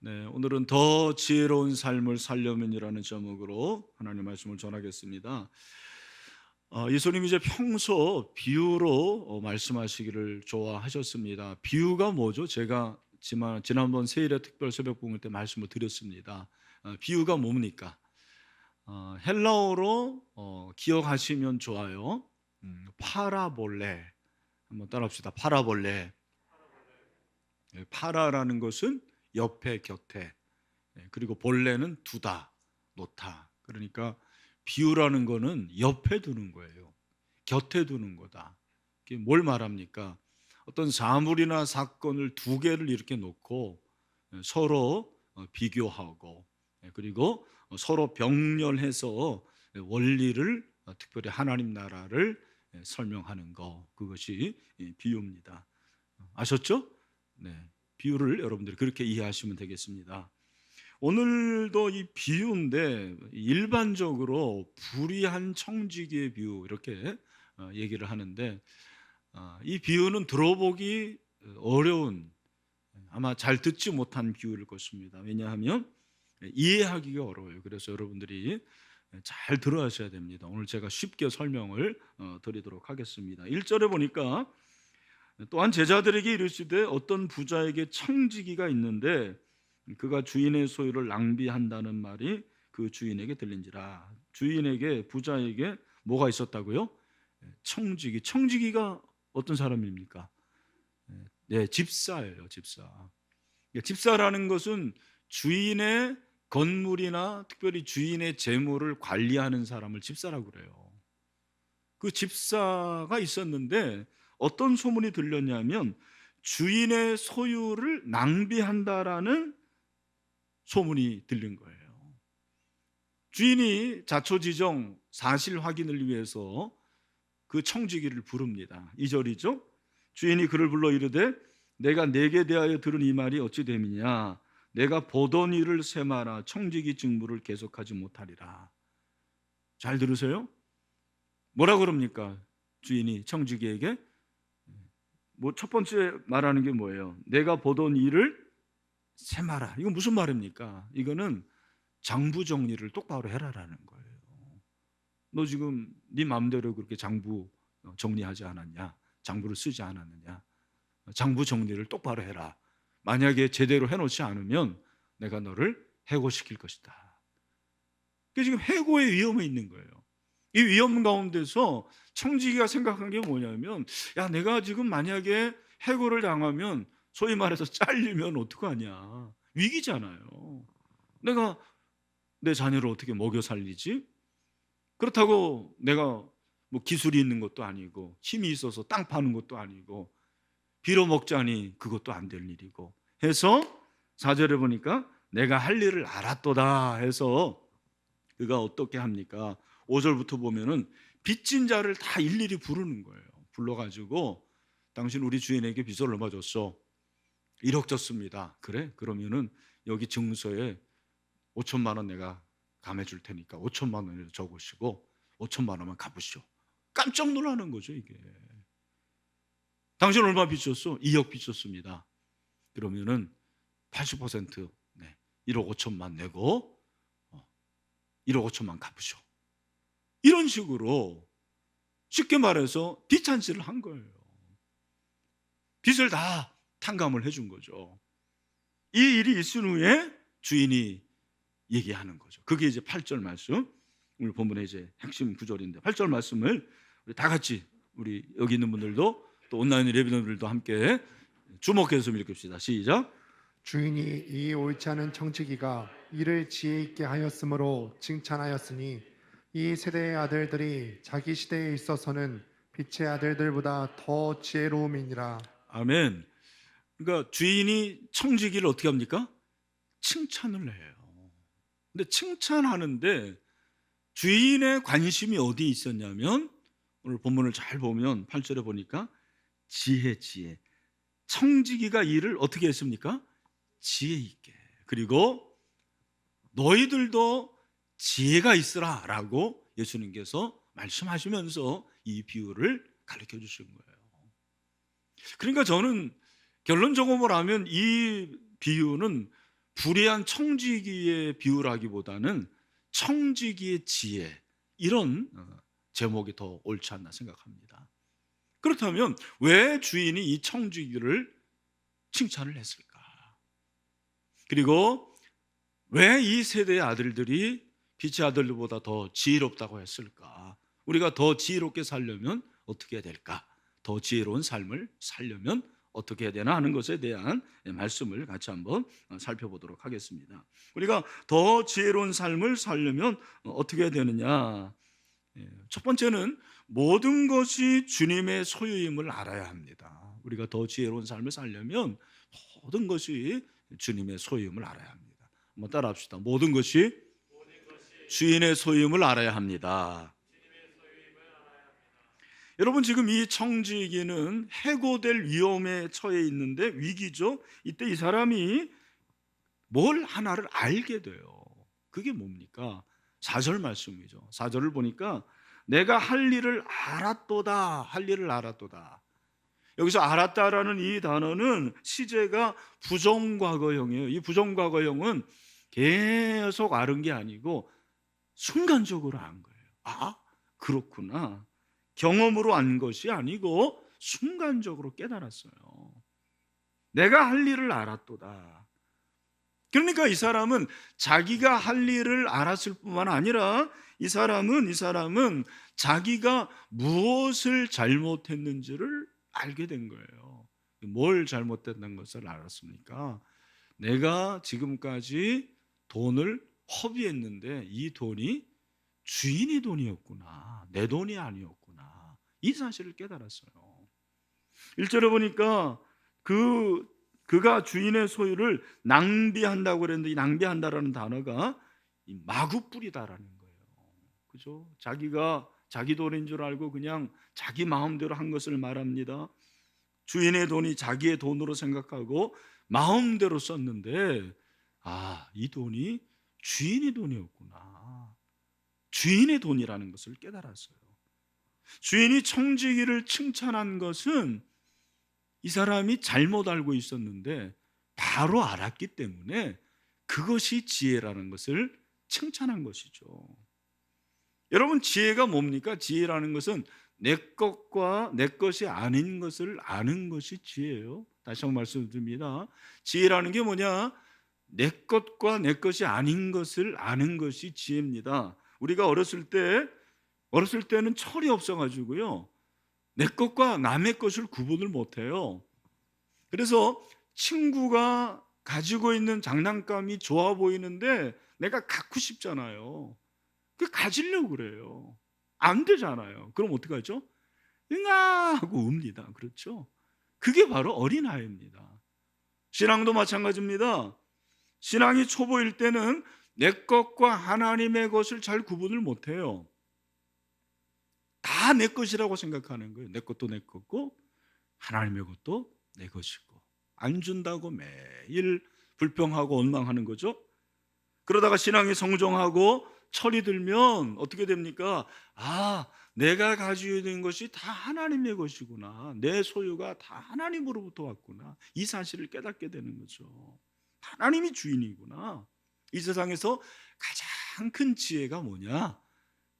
네, 오늘은 더 지혜로운 삶을 살려면이라는 제목으로 하나님 말씀을 전하겠습니다. 예수님이 이제 평소 비유로 말씀하시기를 좋아하셨습니다. 비유가 뭐죠? 제가 지난번 세일의 특별 새벽 공부 때 말씀을 드렸습니다. 비유가 뭡니까? 헬라어로 기억하시면 좋아요. 파라볼레. 한번 따라합시다. 파라볼레. 파라라는 것은 옆에, 곁에. 그리고 본래는 두다, 놓다. 그러니까 비유라는 거는 옆에 두는 거예요. 곁에 두는 거다. 이게 뭘 말합니까? 어떤 사물이나 사건을 두 개를 이렇게 놓고 서로 비교하고, 그리고 서로 병렬해서 원리를, 특별히 하나님 나라를 설명하는 거, 그것이 비유입니다. 아셨죠? 네. 비유를 여러분들이 그렇게 이해하시면 되겠습니다. 오늘도 이 비유인데 일반적으로 불의한 청지기의 비유 이렇게 얘기를 하는데, 이 비유는 들어보기 어려운, 아마 잘 듣지 못한 비유일 것입니다. 왜냐하면 이해하기가 어려워요. 그래서 여러분들이 잘 들어하셔야 됩니다. 오늘 제가 쉽게 설명을 드리도록 하겠습니다. 1절에 보니까 또한 제자들에게 이르시되 어떤 부자에게 청지기가 있는데 그가 주인의 소유를 낭비한다는 말이 그 주인에게 들린지라. 주인에게, 부자에게 뭐가 있었다고요? 청지기. 청지기가 어떤 사람입니까? 네, 집사예요. 집사. 집사라는 것은 주인의 건물이나 특별히 주인의 재물을 관리하는 사람을 집사라고 그래요. 그 집사가 있었는데 어떤 소문이 들렸냐면 주인의 소유를 낭비한다라는 소문이 들린 거예요. 주인이 자초지종 사실 확인을 위해서 그 청지기를 부릅니다. 2절이죠. 주인이 그를 불러 이르되 내가 내게 대하여 들은 이 말이 어찌 됨이냐. 내가 보던 일을 세마라. 청지기 직무를 계속하지 못하리라. 잘 들으세요? 뭐라 그럽니까? 주인이 청지기에게 뭐 첫 번째 말하는 게 뭐예요? 내가 보던 일을 세마라. 이거 무슨 말입니까? 이거는 장부 정리를 똑바로 해라라는 거예요. 너 지금 네 마음대로 그렇게 장부 정리하지 않았냐? 장부를 쓰지 않았느냐? 장부 정리를 똑바로 해라. 만약에 제대로 해놓지 않으면 내가 너를 해고시킬 것이다. 그게 지금 해고의 위험에 있는 거예요. 이 위험 가운데서 청지기가 생각한 게 뭐냐면, 야, 내가 지금 만약에 해고를 당하면 소위 말해서 잘리면 어떡하냐. 위기잖아요. 내가 내 자녀를 어떻게 먹여 살리지? 그렇다고 내가 뭐 기술이 있는 것도 아니고 힘이 있어서 땅 파는 것도 아니고 빌어먹자니 그것도 안 될 일이고 해서 4절에 보니까 내가 할 일을 알았도다 해서 그가 어떻게 합니까? 5절부터 보면은 빚진 자를 다 일일이 부르는 거예요. 불러가지고 당신 우리 주인에게 빚을 얼마 줬어? 1억 줬습니다. 그래? 그러면은 여기 증서에 5천만 원 내가 감해 줄 테니까 5천만 원을 적으시고 5천만 원만 갚으시오. 깜짝 놀라는 거죠, 이게. 당신 얼마 빚졌어? 2억 빚졌습니다. 그러면은 80% 1억 5천만 내고 1억 5천만 갚으시오. 이런 식으로 쉽게 말해서 빚잔치를 한 거예요. 빚을 다 탕감을 해준 거죠. 이 일이 있은 후에 주인이 얘기하는 거죠. 그게 이제 8절 말씀, 오늘 본문의 이제 핵심 구절인데 8절 말씀을 우리 다 같이, 우리 여기 있는 분들도 또 온라인 예비분들도 함께 주목해서 읽읍시다. 시작. 주인이 이 옳지 않은 청지기가 이를 지혜 있게 하였으므로 칭찬하였으니 이 세대의 아들들이 자기 시대에 있어서는 빛의 아들들보다 더 지혜로움이니라. 아멘. 그러니까 주인이 청지기를 어떻게 합니까? 칭찬을 해요. 근데 칭찬하는데 주인의 관심이 어디에 있었냐면, 오늘 본문을 잘 보면 8절에 보니까 지혜. 청지기가 일을 어떻게 했습니까? 지혜 있게. 그리고 너희들도 지혜가 있으라 라고 예수님께서 말씀하시면서 이 비유를 가르쳐 주신 거예요. 그러니까 저는 결론적으로 하면 이 비유는 불의한 청지기의 비유라기보다는 청지기의 지혜, 이런 제목이 더 옳지 않나 생각합니다. 그렇다면 왜 주인이 이 청지기를 칭찬을 했을까? 그리고 왜 이 세대의 아들들이 빛의 아들들보다 더 지혜롭다고 했을까? 우리가 더 지혜롭게 살려면 어떻게 해야 될까? 더 지혜로운 삶을 살려면 어떻게 해야 되나 하는 것에 대한 말씀을 같이 한번 살펴보도록 하겠습니다. 우리가 더 지혜로운 삶을 살려면 어떻게 해야 되느냐? 첫 번째는 모든 것이 주님의 소유임을 알아야 합니다. 우리가 더 지혜로운 삶을 살려면 모든 것이 주님의 소유임을 알아야 합니다. 한번 따라합시다. 모든 것이 주인의 소유임을 알아야 합니다. 여러분, 지금 이 청지기는 해고될 위험에 처해 있는데 위기죠. 이때 이 사람이 뭘 하나를 알게 돼요. 그게 뭡니까? 4절 말씀이죠. 4절을 보니까 내가 할 일을 알았도다. 할 일을 알았도다. 여기서 알았다라는 이 단어는 시제가 부정과거형이에요. 이 부정과거형은 계속 알은 게 아니고 순간적으로 안 거예요. 아, 그렇구나. 경험으로 안 것이 아니고 순간적으로 깨달았어요. 내가 할 일을 알았도다. 그러니까 이 사람은 자기가 할 일을 알았을 뿐만 아니라 이 사람은 자기가 무엇을 잘못했는지를 알게 된 거예요. 뭘 잘못했다는 것을 알았습니까? 내가 지금까지 돈을 허비했는데 이 돈이 주인의 돈이었구나. 내 돈이 아니었구나. 이 사실을 깨달았어요. 1절에 보니까 그가 주인의 소유를 낭비한다고 그랬는데 이 낭비한다라는 단어가 이 마구뿌리다라는 거예요. 그죠? 자기가 자기 돈인 줄 알고 그냥 자기 마음대로 한 것을 말합니다. 주인의 돈이 자기의 돈으로 생각하고 마음대로 썼는데 이 돈이 주인의 돈이었구나. 주인의 돈이라는 것을 깨달았어요. 주인이 청지기를 칭찬한 것은 이 사람이 잘못 알고 있었는데 바로 알았기 때문에 그것이 지혜라는 것을 칭찬한 것이죠. 여러분, 지혜가 뭡니까? 지혜라는 것은 내 것과 내 것이 아닌 것을 아는 것이 지혜예요. 다시 한번 말씀드립니다. 지혜라는 게 뭐냐? 내 것과 내 것이 아닌 것을 아는 것이 지혜입니다. 우리가 어렸을 때는 철이 없어가지고요, 내 것과 남의 것을 구분을 못해요. 그래서 친구가 가지고 있는 장난감이 좋아 보이는데 내가 갖고 싶잖아요. 그 가지려고 그래요. 안 되잖아요. 그럼 어떡하죠? 응아 하고 웁니다. 그렇죠? 그게 바로 어린아이입니다. 신앙도 마찬가지입니다. 신앙이 초보일 때는 내 것과 하나님의 것을 잘 구분을 못해요. 다 내 것이라고 생각하는 거예요. 내 것도 내 것고 하나님의 것도 내 것이고, 안 준다고 매일 불평하고 원망하는 거죠. 그러다가 신앙이 성종하고 철이 들면 어떻게 됩니까? 내가 가지고 있는 것이 다 하나님의 것이구나. 내 소유가 다 하나님으로부터 왔구나. 이 사실을 깨닫게 되는 거죠. 하나님이 주인이구나. 이 세상에서 가장 큰 지혜가 뭐냐?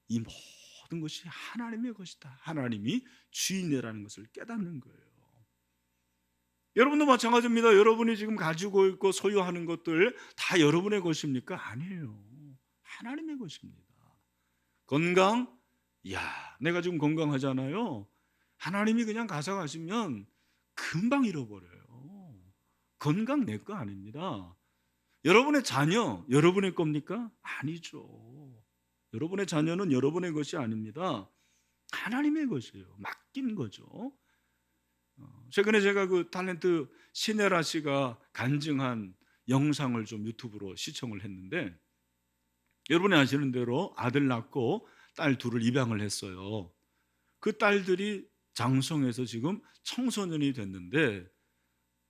이 모든 것이 하나님의 것이다. 하나님이 주인이라는 것을 깨닫는 거예요. 여러분도 마찬가지입니다. 여러분이 지금 가지고 있고 소유하는 것들 다 여러분의 것입니까? 아니에요. 하나님의 것입니다. 건강, 내가 지금 건강하잖아요. 하나님이 그냥 가져가시면 금방 잃어버려요. 건강 내 거 아닙니다. 여러분의 자녀, 여러분의 겁니까? 아니죠. 여러분의 자녀는 여러분의 것이 아닙니다. 하나님의 것이에요. 맡긴 거죠. 최근에 제가 그 탤런트 신혜라 씨가 간증한 영상을 좀 유튜브로 시청을 했는데, 여러분이 아시는 대로 아들 낳고 딸 둘을 입양을 했어요. 그 딸들이 장성해서 지금 청소년이 됐는데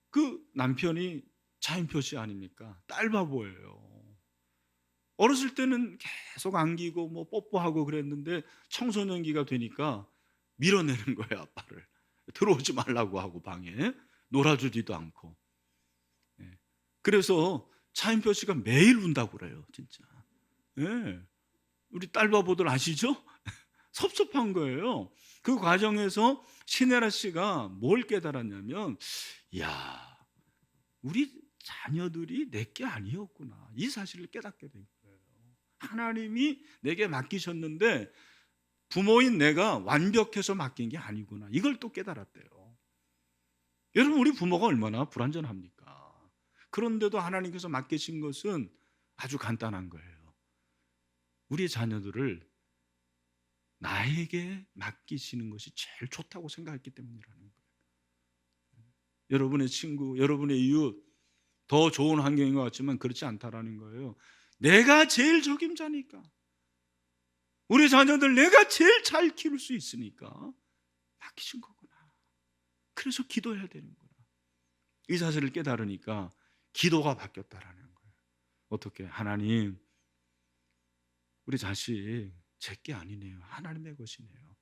그 남편이 차인표 씨 아닙니까? 딸 바보예요. 어렸을 때는 계속 안기고 뭐 뽀뽀하고 그랬는데 청소년기가 되니까 밀어내는 거예요. 아빠를 들어오지 말라고 하고 방에 놀아주지도 않고. 그래서 차인표 씨가 매일 운다고 그래요, 진짜. 예. 우리 딸바보들 아시죠? 섭섭한 거예요. 그 과정에서 신혜라 씨가 뭘 깨달았냐면, 야, 우리 자녀들이 내게 아니었구나. 이 사실을 깨닫게 된 거예요. 하나님이 내게 맡기셨는데 부모인 내가 완벽해서 맡긴 게 아니구나. 이걸 또 깨달았대요. 여러분, 우리 부모가 얼마나 불완전합니까? 그런데도 하나님께서 맡기신 것은 아주 간단한 거예요. 우리 자녀들을 나에게 맡기시는 것이 제일 좋다고 생각했기 때문이라는 거예요. 여러분의 친구, 여러분의 이웃 더 좋은 환경인 것 같지만 그렇지 않다라는 거예요. 내가 제일 적임자니까, 우리 자녀들 내가 제일 잘 키울 수 있으니까 맡기신 거구나. 그래서 기도해야 되는구나. 이 사실을 깨달으니까 기도가 바뀌었다라는 거예요. 어떻게? 하나님, 우리 자식 제게 아니네요. 하나님의 것이네요.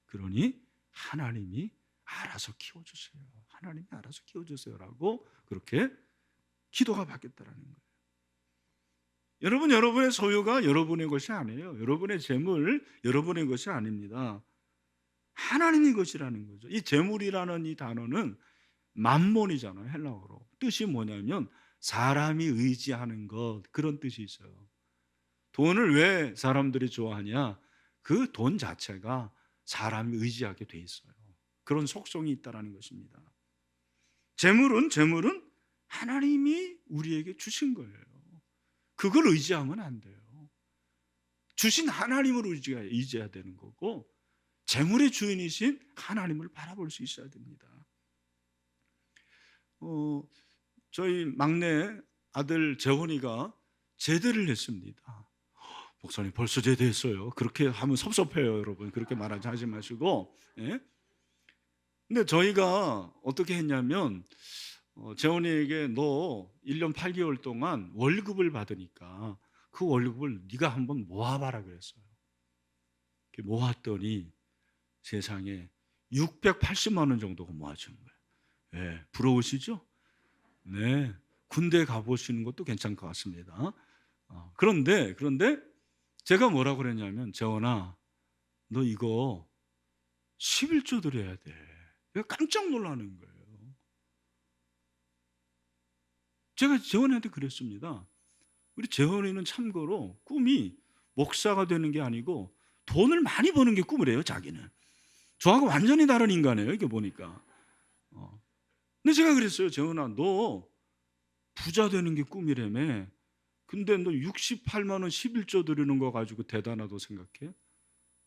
그러니 하나님이 알아서 키워주세요. 하나님이 알아서 키워주세요라고 그렇게 기도가 바뀌었다라는 거예요. 여러분, 여러분의 소유가 여러분의 것이 아니에요. 여러분의 재물 여러분의 것이 아닙니다. 하나님의 것이라는 거죠. 이 재물이라는 이 단어는 맘몬이잖아요, 헬라어로. 뜻이 뭐냐면 사람이 의지하는 것, 그런 뜻이 있어요. 돈을 왜 사람들이 좋아하냐? 그 돈 자체가 사람이 의지하게 돼 있어요. 그런 속성이 있다는 것입니다. 재물은 하나님이 우리에게 주신 거예요. 그걸 의지하면 안 돼요. 주신 하나님을 의지해야 되는 거고, 재물의 주인이신 하나님을 바라볼 수 있어야 됩니다. 저희 막내 아들 재원이가 제대를 했습니다. 목사님 벌써 제대했어요. 그렇게 하면 섭섭해요, 여러분. 그렇게 하지 마시고. 예? 근데 저희가 어떻게 했냐면, 재원이에게 너 1년 8개월 동안 월급을 받으니까 그 월급을 네가 한번 모아봐라 그랬어요. 모았더니 세상에 680만 원 정도가 모아진 거예요. 예, 부러우시죠? 네, 군대 가보시는 것도 괜찮을 것 같습니다. 그런데 제가 뭐라고 그랬냐면, 재원아, 너 이거 11조 드려야 돼. 내가 깜짝 놀라는 거예요. 제가 재원이한테 그랬습니다. 우리 재원이는 참고로 꿈이 목사가 되는 게 아니고 돈을 많이 버는 게 꿈이래요, 자기는. 저하고 완전히 다른 인간이에요, 이게 보니까. 근데 제가 그랬어요. 재원아, 너 부자 되는 게 꿈이라며. 근데 너 68만 원 11조 드리는 거 가지고 대단하다고 생각해?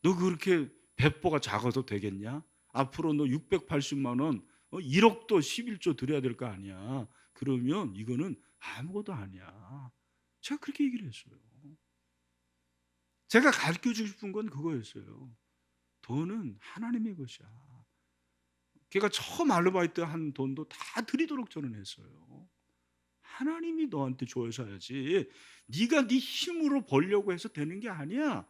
너 그렇게 배포가 작아도 되겠냐? 앞으로 너 680만 원 1억도 11조 드려야 될 거 아니야. 그러면 이거는 아무것도 아니야. 제가 그렇게 얘기를 했어요. 제가 가르쳐주고 싶은 건 그거였어요. 돈은 하나님의 것이야. 걔가 처음 아르바이트 한 돈도 다 드리도록 저는 했어요. 하나님이 너한테 줘야지, 네가 네 힘으로 벌려고 해서 되는 게 아니야.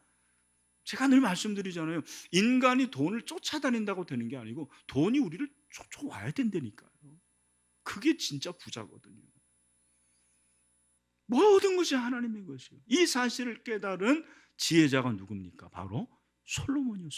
제가 늘 말씀드리잖아요. 인간이 돈을 쫓아다닌다고 되는 게 아니고 돈이 우리를 쫓아와야 된다니까요. 그게 진짜 부자거든요. 모든 것이 하나님의 것이에요. 이 사실을 깨달은 지혜자가 누굽니까? 바로 솔로몬이요.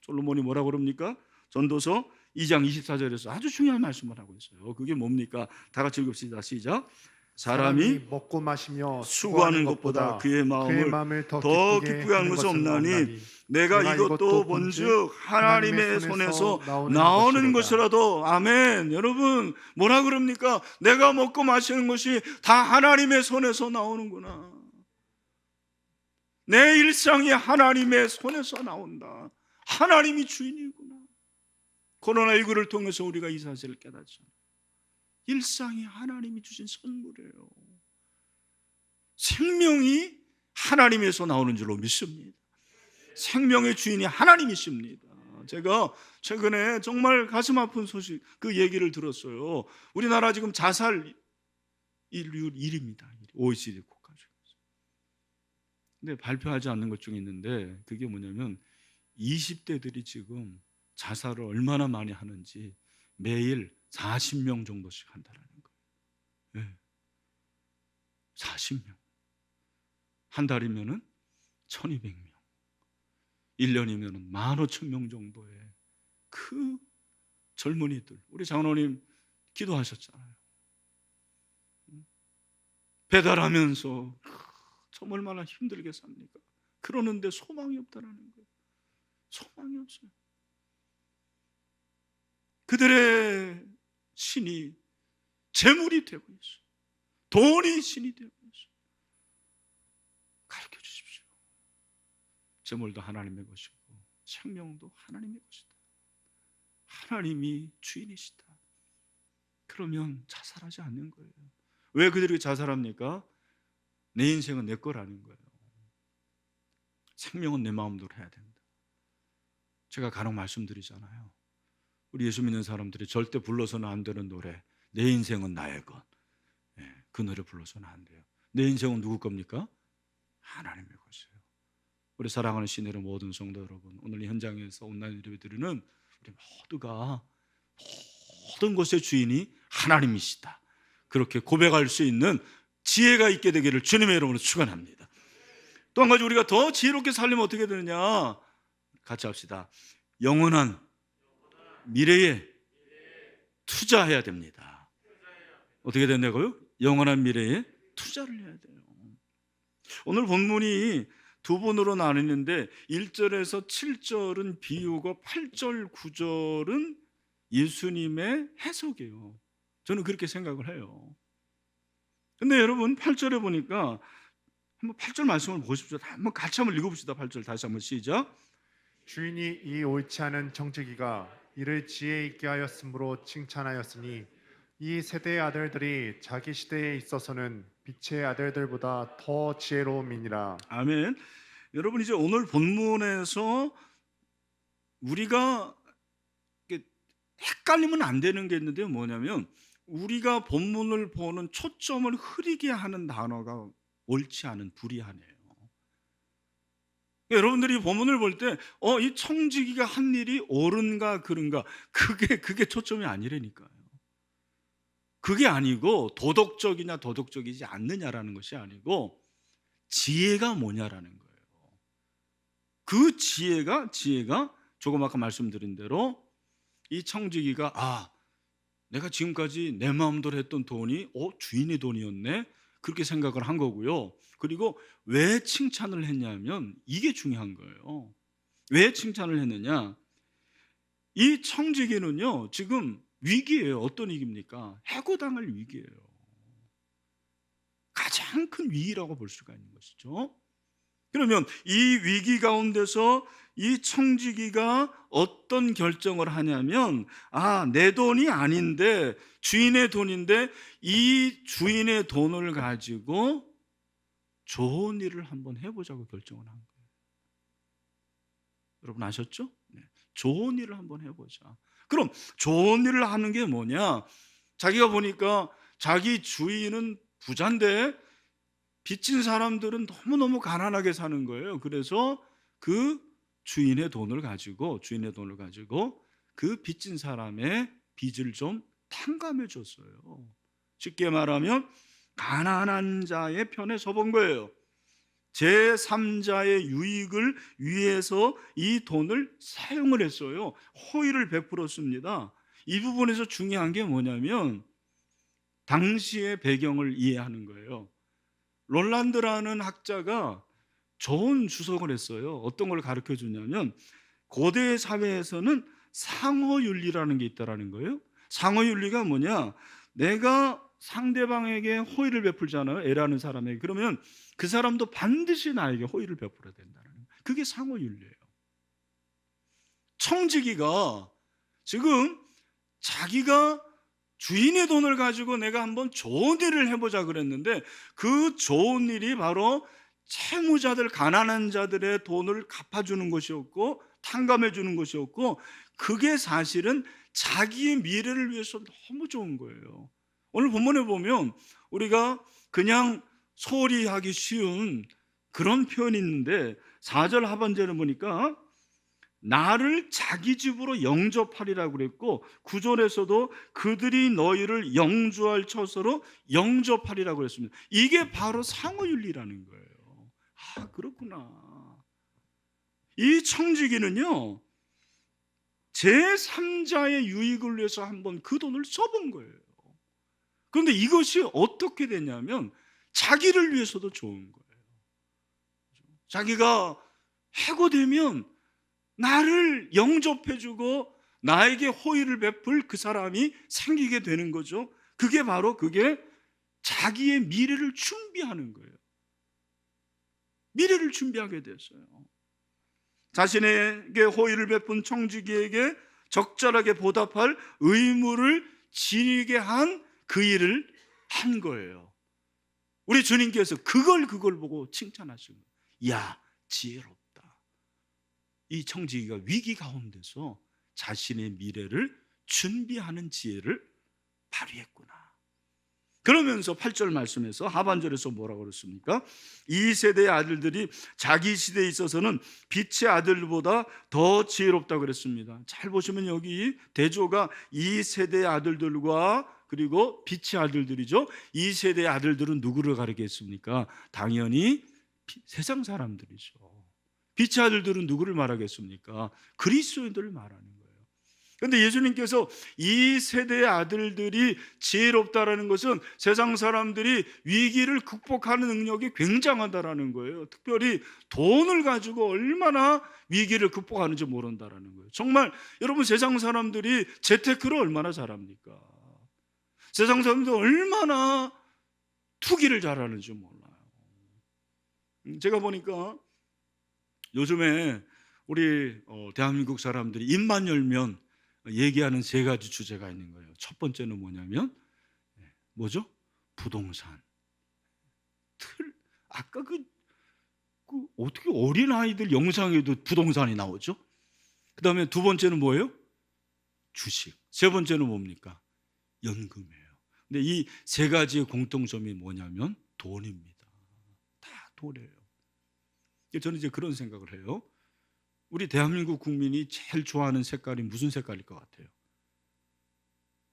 솔로몬이 뭐라고 그럽니까? 전도서 2장 24절에서 아주 중요한 말씀을 하고 있어요. 그게 뭡니까? 다 같이 읽읍시다. 시작. 사람이 먹고 마시며 수고하는 것보다 그의 마음을 더 기쁘게 하는 것은 없나니 내가 이것도 본즉 하나님의 손에서 나오는 것이라도. 아멘. 여러분, 뭐라 그럽니까? 내가 먹고 마시는 것이 다 하나님의 손에서 나오는구나. 내 일상이 하나님의 손에서 나온다. 하나님이 주인이구나. 코로나19를 통해서 우리가 이 사실을 깨닫죠. 일상이 하나님이 주신 선물이에요. 생명이 하나님에서 나오는 줄로 믿습니다. 생명의 주인이 하나님이십니다. 제가 최근에 정말 가슴 아픈 소식, 그 얘기를 들었어요. 우리나라 지금 자살 인류율 1위입니다. OECD 국가 중에서. 근데 발표하지 않는 것 중에 있는데, 그게 뭐냐면 20대들이 지금 자살을 얼마나 많이 하는지 매일 40명 정도씩 한다는 거예요. 네. 40명. 한 달이면은 1200명. 1년이면은 15,000명 정도의 그 젊은이들. 우리 장로님 기도하셨잖아요. 배달하면서 참 얼마나 힘들게 삽니까? 그러는데 소망이 없다라는 거예요. 소망이 없어요. 그들의 신이 재물이 되고 있어요. 돈이 신이 되고 있어요. 가르쳐 주십시오. 재물도 하나님의 것이고 생명도 하나님의 것이다. 하나님이 주인이시다. 그러면 자살하지 않는 거예요. 왜 그들이 자살합니까? 내 인생은 내 거라는 거예요. 생명은 내 마음대로 해야 된다. 제가 간혹 말씀드리잖아요. 우리 예수 믿는 사람들이 절대 불러서는 안 되는 노래, 내 인생은 나의 것. 그 노래 불러서는 안 돼요. 내 인생은 누구 겁니까? 하나님의 것이에요. 우리 사랑하는 시내의 모든 성도 여러분, 오늘 이 현장에서 온라인 예배드리는 우리 모두가 모든 것의 주인이 하나님이시다, 그렇게 고백할 수 있는 지혜가 있게 되기를 주님의 이름으로 축원합니다. 또 한 가지 우리가 더 지혜롭게 살려면 어떻게 되느냐? 같이 합시다. 영원한 미래에 투자해야 됩니다. 어떻게 된다고요? 영원한 미래에 투자를 해야 돼요. 오늘 본문이 두 번으로 나뉘는데 1절에서 7절은 비유고 8절 9절은 예수님의 해석이에요. 저는 그렇게 생각을 해요. 근데 여러분 8절에 보니까 한번 8절 말씀을 보십시오. 한번 같이 한번 읽어봅시다. 8절 다시 한번 시작. 주인이 이 옳지 않은 청지기가 이를 지혜 있게 하였으므로 칭찬하였으니 이 세대의 아들들이 자기 시대에 있어서는 빛의 아들들보다 더 지혜로움이니라. 아멘. 여러분 이제 오늘 본문에서 우리가 헷갈리면 안 되는 게 있는데 뭐냐면 우리가 본문을 보는 초점을 흐리게 하는 단어가 옳지 않은 불의하네요. 여러분들이 본문을 볼 때 이 청지기가 한 일이 옳은가 그른가 그게 초점이 아니라니까요. 그게 아니고 도덕적이냐 도덕적이지 않느냐라는 것이 아니고 지혜가 뭐냐라는 거예요. 그 지혜가 조금 아까 말씀드린 대로 이 청지기가 내가 지금까지 내 마음대로 했던 돈이 주인의 돈이었네, 그렇게 생각을 한 거고요. 그리고 왜 칭찬을 했냐면 이게 중요한 거예요. 왜 칭찬을 했느냐? 이 청지기는요 지금 위기예요. 어떤 위기입니까? 해고당할 위기예요. 가장 큰 위기라고 볼 수가 있는 것이죠. 그러면 이 위기 가운데서 이 청지기가 어떤 결정을 하냐면 내 돈이 아닌데 주인의 돈인데 이 주인의 돈을 가지고 좋은 일을 한번 해보자고 결정을 한 거예요. 여러분 아셨죠? 네. 좋은 일을 한번 해보자. 그럼 좋은 일을 하는 게 뭐냐? 자기가 보니까 자기 주인은 부자인데 빚진 사람들은 너무너무 가난하게 사는 거예요. 그래서 그 주인의 돈을 가지고 그 빚진 사람의 빚을 좀 탕감해 줬어요. 쉽게 말하면 가난한 자의 편에 서본 거예요. 제3자의 유익을 위해서 이 돈을 사용을 했어요. 호의를 베풀었습니다. 이 부분에서 중요한 게 뭐냐면 당시의 배경을 이해하는 거예요. 롤란드라는 학자가 좋은 주석을 했어요. 어떤 걸 가르쳐 주냐면 고대 사회에서는 상호윤리라는 게 있다라는 거예요. 상호윤리가 뭐냐? 내가 상대방에게 호의를 베풀잖아요. 애라는 사람에게. 그러면 그 사람도 반드시 나에게 호의를 베풀어야 된다는 거예요. 그게 상호윤리예요. 청지기가 지금 자기가 주인의 돈을 가지고 내가 한번 좋은 일을 해보자 그랬는데 그 좋은 일이 바로 채무자들, 가난한 자들의 돈을 갚아주는 것이었고 탕감해 주는 것이었고 그게 사실은 자기의 미래를 위해서 너무 좋은 거예요. 오늘 본문에 보면 우리가 그냥 소홀히 하기 쉬운 그런 표현이 있는데 4절 하반절에 보니까 나를 자기 집으로 영접하리라고 그랬고, 구절에서도 그들이 너희를 영주할 처소로 영접하리라고 그랬습니다. 이게 바로 상호윤리라는 거예요. 아, 그렇구나. 이 청지기는요, 제3자의 유익을 위해서 한번 그 돈을 써본 거예요. 그런데 이것이 어떻게 되냐면 자기를 위해서도 좋은 거예요. 자기가 해고되면 나를 영접해주고 나에게 호의를 베풀 그 사람이 생기게 되는 거죠. 그게 바로 자기의 미래를 준비하는 거예요. 미래를 준비하게 됐어요. 자신에게 호의를 베푼 청지기에게 적절하게 보답할 의무를 지니게 한 그 일을 한 거예요. 우리 주님께서 그걸 보고 칭찬하신 거예요. 야, 지혜롭다. 이 청지기가 위기 가운데서 자신의 미래를 준비하는 지혜를 발휘했구나. 그러면서 8절 말씀에서 하반절에서 뭐라고 그랬습니까? 이 세대의 아들들이 자기 시대에 있어서는 빛의 아들보다 더 지혜롭다고 그랬습니다. 잘 보시면 여기 대조가 이 세대의 아들들과 그리고 빛의 아들들이죠. 이 세대의 아들들은 누구를 가리겠습니까? 당연히 세상 사람들이죠. 빛의 아들들은 누구를 말하겠습니까? 그리스도인들을 말하는 거예요. 그런데 예수님께서 이 세대의 아들들이 지혜롭다라는 것은 세상 사람들이 위기를 극복하는 능력이 굉장하다라는 거예요. 특별히 돈을 가지고 얼마나 위기를 극복하는지 모른다라는 거예요. 정말 여러분, 세상 사람들이 재테크를 얼마나 잘합니까? 세상 사람들이 얼마나 투기를 잘하는지 몰라요. 제가 보니까 요즘에 우리 대한민국 사람들이 입만 열면 얘기하는 세 가지 주제가 있는 거예요. 첫 번째는 뭐냐면 뭐죠? 부동산. 아까 어떻게 어린 아이들 영상에도 부동산이 나오죠? 그 다음에 두 번째는 뭐예요? 주식. 세 번째는 뭡니까? 연금이에요. 근데 이 세 가지의 공통점이 뭐냐면 돈입니다. 다 돈이에요. 저는 이제 그런 생각을 해요. 우리 대한민국 국민이 제일 좋아하는 색깔이 무슨 색깔일 것 같아요?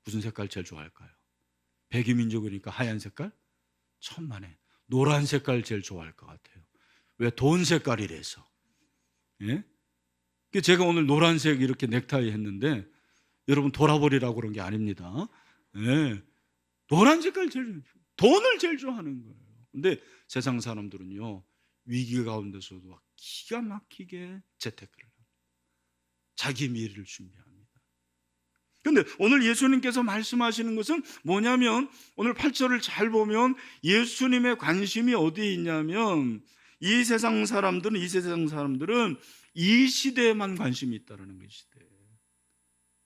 무슨 색깔 제일 좋아할까요? 백이민족이니까 하얀 색깔? 천만에. 노란 색깔 제일 좋아할 것 같아요. 왜? 돈 색깔이라서. 예? 제가 오늘 노란색 이렇게 넥타이 했는데 여러분 돌아버리라고 그런 게 아닙니다. 예. 노란 색깔 돈을 제일 좋아하는 거예요. 근데 세상 사람들은요, 위기 가운데서도 기가 막히게 재테크를 합니다. 자기 미래를 준비합니다. 그런데 오늘 예수님께서 말씀하시는 것은 뭐냐면, 오늘 8절을 잘 보면 예수님의 관심이 어디에 있냐면 이 세상 사람들은 이 시대에만 관심이 있다는 것이대.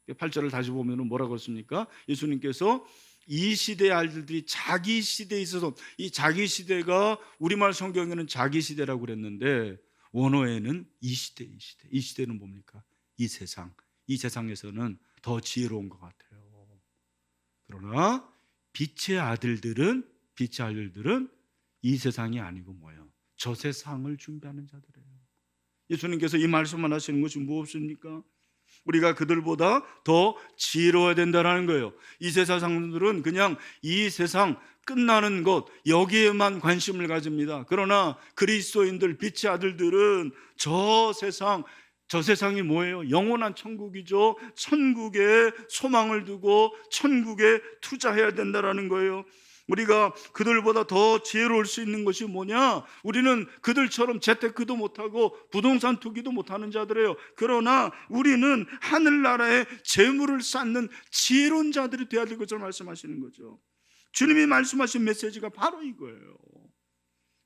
8절을 다시 보면 뭐라고 했습니까? 예수님께서 이 시대의 아들들이 자기 시대에 있어서, 이 자기 시대가 우리말 성경에는 자기 시대라고 그랬는데 원어에는 이 시대는 뭡니까? 이 세상에서는 더 지혜로운 것 같아요. 그러나 빛의 아들들은 이 세상이 아니고 뭐예요? 저 세상을 준비하는 자들이에요. 예수님께서 이 말씀만 하시는 것이 무엇입니까? 우리가 그들보다 더 지혜로워야 된다는 거예요. 이 세상 사람들은 그냥 이 세상 끝나는 것, 여기에만 관심을 가집니다. 그러나 그리스도인들, 빛의 아들들은 저 세상이 뭐예요? 영원한 천국이죠. 천국에 소망을 두고 천국에 투자해야 된다는 거예요. 우리가 그들보다 더 지혜로울 수 있는 것이 뭐냐? 우리는 그들처럼 재테크도 못하고 부동산 투기도 못하는 자들이에요. 그러나 우리는 하늘나라에 재물을 쌓는 지혜로운 자들이 되어야 될 것을 말씀하시는 거죠. 주님이 말씀하신 메시지가 바로 이거예요.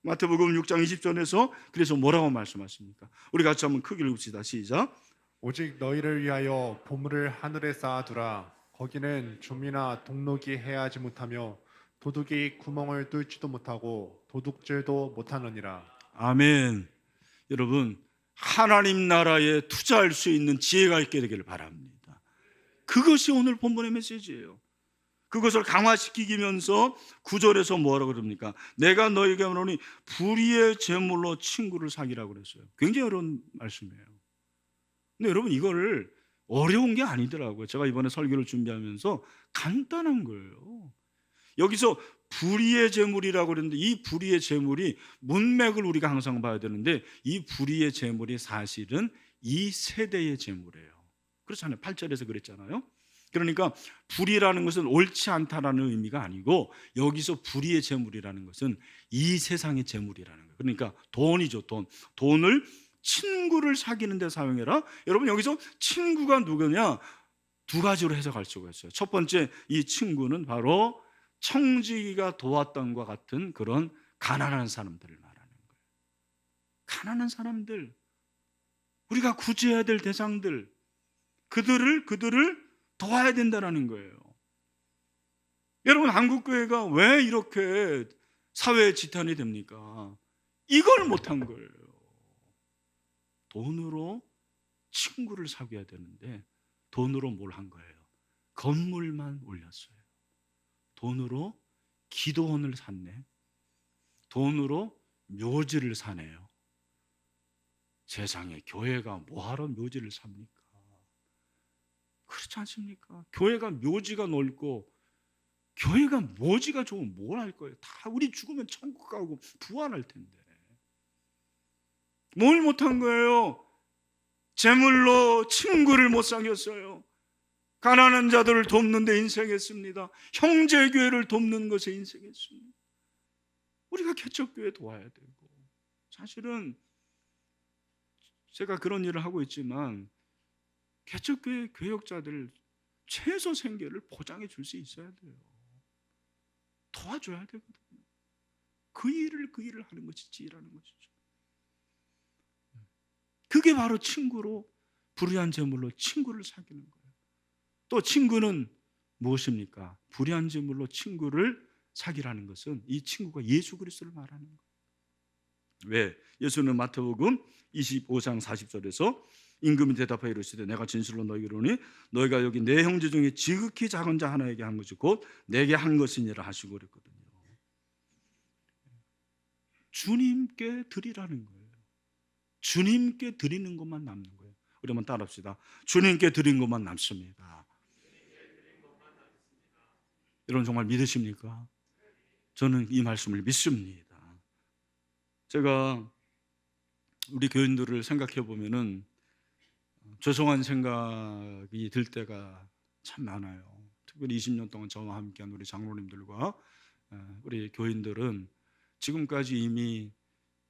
마태복음 6장 20절에서 그래서 뭐라고 말씀하십니까? 우리 같이 한번 크게 읽읍시다. 시작. 오직 너희를 위하여 보물을 하늘에 쌓아두라. 거기는 좀이나 동록이 해하지 못하며 도둑이 구멍을 뚫지도 못하고 도둑질도 못하느니라. 아멘. 여러분, 하나님 나라에 투자할 수 있는 지혜가 있게 되기를 바랍니다. 그것이 오늘 본문의 메시지예요. 그것을 강화시키면서 9절에서 뭐라고 그럽니까? 내가 너에게 말하노니 불의의 재물로 친구를 사귀라고 그랬어요. 굉장히 어려운 말씀이에요. 근데 여러분 이거를 어려운 게 아니더라고요. 제가 이번에 설교를 준비하면서 간단한 거예요. 여기서 불의의 제물이라고 그러는데 이 불의의 제물이 문맥을 우리가 항상 봐야 되는데 이 불의의 제물이 사실은 이 세대의 제물이에요. 그렇잖아요. 8절에서 그랬잖아요. 그러니까 불의라는 것은 옳지 않다라는 의미가 아니고 여기서 불의의 제물이라는 것은 이 세상의 제물이라는 거예요. 그러니까 돈이죠. 돈을 친구를 사귀는 데 사용해라. 여러분 여기서 친구가 누구냐? 두 가지로 해석할 수가 있어요. 첫 번째, 이 친구는 바로 청지기가 도왔던 것과 같은 그런 가난한 사람들을 말하는 거예요. 가난한 사람들, 우리가 구제해야 될 대상들, 그들을 도와야 된다는 거예요. 여러분 한국교회가 왜 이렇게 사회의 지탄이 됩니까? 이걸 못한 거예요. 돈으로 친구를 사귀어야 되는데 돈으로 뭘 한 거예요? 건물만 올렸어요. 돈으로 기도원을 샀네. 돈으로 묘지를 사네요. 세상에 교회가 뭐하러 묘지를 삽니까? 그렇지 않습니까? 교회가 묘지가 넓고 교회가 묘지가 좋으면 뭘 할 거예요? 다 우리 죽으면 천국 가고 부활할 텐데 뭘 못한 거예요? 재물로 친구를 못 사귀었어요. 가난한 자들을 돕는 데 인생했습니다. 형제교회를 돕는 것에 인생했습니다. 우리가 개척교회 도와야 되고, 사실은 제가 그런 일을 하고 있지만 개척교회 교역자들 최소 생계를 보장해 줄 수 있어야 돼요. 도와줘야 되거든요. 그 일을 하는 것이 지혜라는 것이죠. 그게 바로 친구로, 불의한 제물로 친구를 사귀는 거예요. 또 친구는 무엇입니까? 불의한 제물로 친구를 사귀라는 것은 이 친구가 예수 그리스도를 말하는 거예요. 왜? 예수는 마태복음 25장 40절에서 임금이 대답하여 이르시되 내가 진실로 너희에게 이르노니 너희가 여기 내 형제 중에 지극히 작은 자 하나에게 한 것이 곧 내게 한 것이니라 하시고 그랬거든요. 주님께 드리라는 거예요. 주님께 드리는 것만 남는 거예요. 우리 한번 따라합시다. 주님께 드린 것만 남습니다. 여러분 정말 믿으십니까? 저는 이 말씀을 믿습니다. 제가 우리 교인들을 생각해 보면은 죄송한 생각이 들 때가 참 많아요. 특별히 20년 동안 저와 함께한 우리 장로님들과 우리 교인들은 지금까지 이미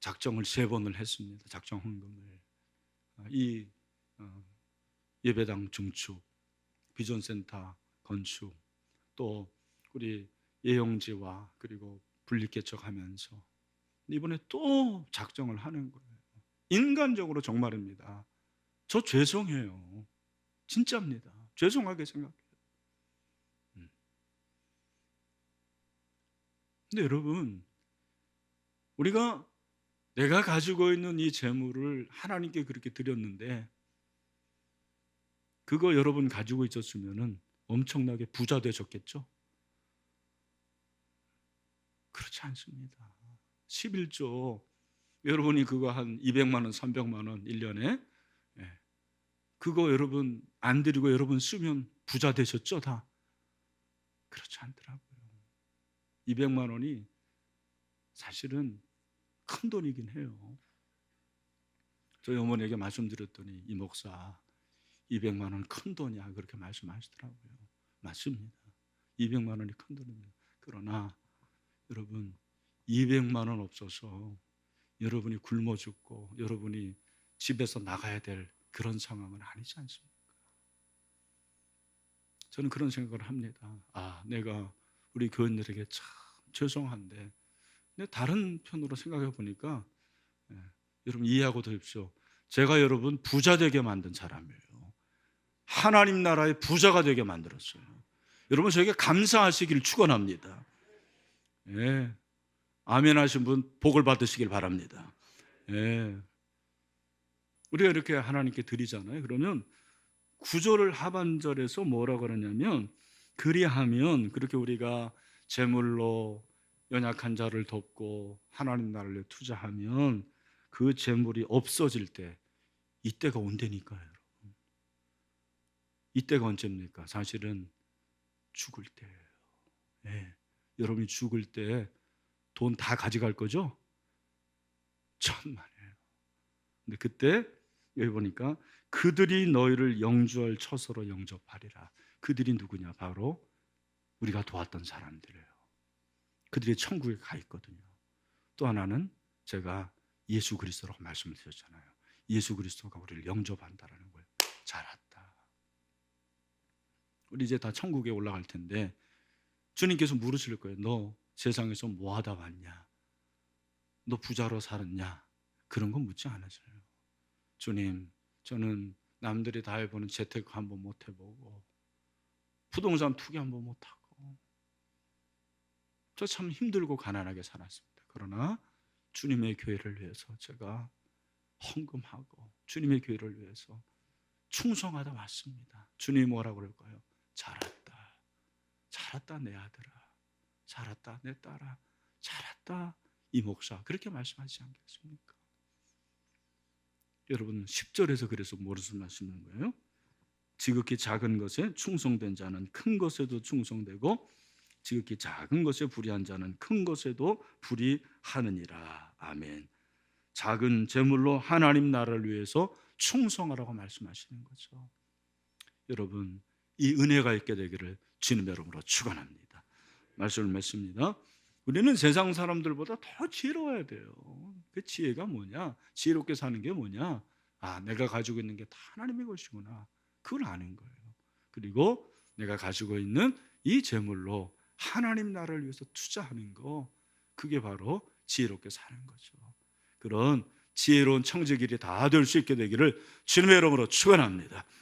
작정을 3번을 했습니다. 작정 헌금을. 이 예배당 증축, 비전센터 건축, 또 우리 예영지와 그리고 분리개척하면서 이번에 또 작정을 하는 거예요. 인간적으로 정말입니다. 저 죄송해요. 진짜입니다. 죄송하게 생각해요. 근데 여러분, 우리가 내가 가지고 있는 이 재물을 하나님께 그렇게 드렸는데 그거 여러분 가지고 있었으면 엄청나게 부자 되셨겠죠? 그렇지 않습니다. 11조 여러분이 그거 한 200만 원, 300만 원 1년에 그거 여러분 안 드리고 여러분 쓰면 부자 되셨죠? 다? 그렇지 않더라고요. 200만 원이 사실은 큰 돈이긴 해요. 저희 어머니에게 말씀드렸더니 이 목사 200만 원 큰 돈이야 그렇게 말씀하시더라고요. 맞습니다. 200만 원이 큰 돈입니다. 그러나 여러분 200만 원 없어서 여러분이 굶어 죽고 여러분이 집에서 나가야 될 그런 상황은 아니지 않습니까? 저는 그런 생각을 합니다. 내가 우리 교인들에게 참 죄송한데 근데 다른 편으로 생각해 보니까 여러분 이해하고 들으십시오. 제가 여러분 부자 되게 만든 사람이에요. 하나님 나라의 부자가 되게 만들었어요. 여러분 저에게 감사하시길 축원합니다. 아멘 하신 분 복을 받으시길 바랍니다. 우리가 이렇게 하나님께 드리잖아요. 그러면 9절 하반절에서 뭐라고 그러냐면 그리하면 그렇게 우리가 재물로 연약한 자를 돕고 하나님 나라를 투자하면 그 재물이 없어질 때 이때가 온다니까요. 이때가 언제입니까? 사실은 죽을 때예요. 예. 여러분이 죽을 때 돈 다 가져갈 거죠? 천만에요. 근데 그때 여기 보니까 그들이 너희를 영주할 처소로 영접하리라. 그들이 누구냐? 바로 우리가 도왔던 사람들이에요. 그들이 천국에 가 있거든요. 또 하나는 제가 예수 그리스도라고 말씀을 드렸잖아요. 예수 그리스도가 우리를 영접한다라는 거예요. 잘했다. 우리 이제 다 천국에 올라갈 텐데 주님께서 물으실 거예요. 너 세상에서 뭐 하다 왔냐? 너 부자로 살았냐? 그런 거 묻지 않으세요. 주님, 저는 남들이 다 해보는 재테크 한번 못 해보고 부동산 투기 한번 못하고 저 참 힘들고 가난하게 살았습니다. 그러나 주님의 교회를 위해서 제가 헌금하고 주님의 교회를 위해서 충성하다 왔습니다. 주님이 뭐라고 그럴까요? 잘했다. 잘했다 내 아들아. 잘했다 내 딸아. 잘했다 이 목사. 그렇게 말씀하지 않겠습니까? 여러분 10절에서 그래서 무엇을 말씀하는 거예요? 지극히 작은 것에 충성된 자는 큰 것에도 충성되고 지극히 작은 것에 불의한 자는 큰 것에도 불의하느니라. 아멘. 작은 재물로 하나님 나라를 위해서 충성하라고 말씀하시는 거죠. 여러분 이 은혜가 있게 되기를 주님의 이름으로 축원합니다. 말씀을 맺습니다. 우리는 세상 사람들보다 더 지혜로워야 돼요. 그 지혜가 뭐냐? 지혜롭게 사는 게 뭐냐? 아, 내가 가지고 있는 게 다 하나님의 것이구나. 그걸 아는 거예요. 그리고 내가 가지고 있는 이 재물로 하나님 나라를 위해서 투자하는 거, 그게 바로 지혜롭게 사는 거죠. 그런 지혜로운 청지길이 다 될 수 있게 되기를 주님의 이름으로 축원합니다.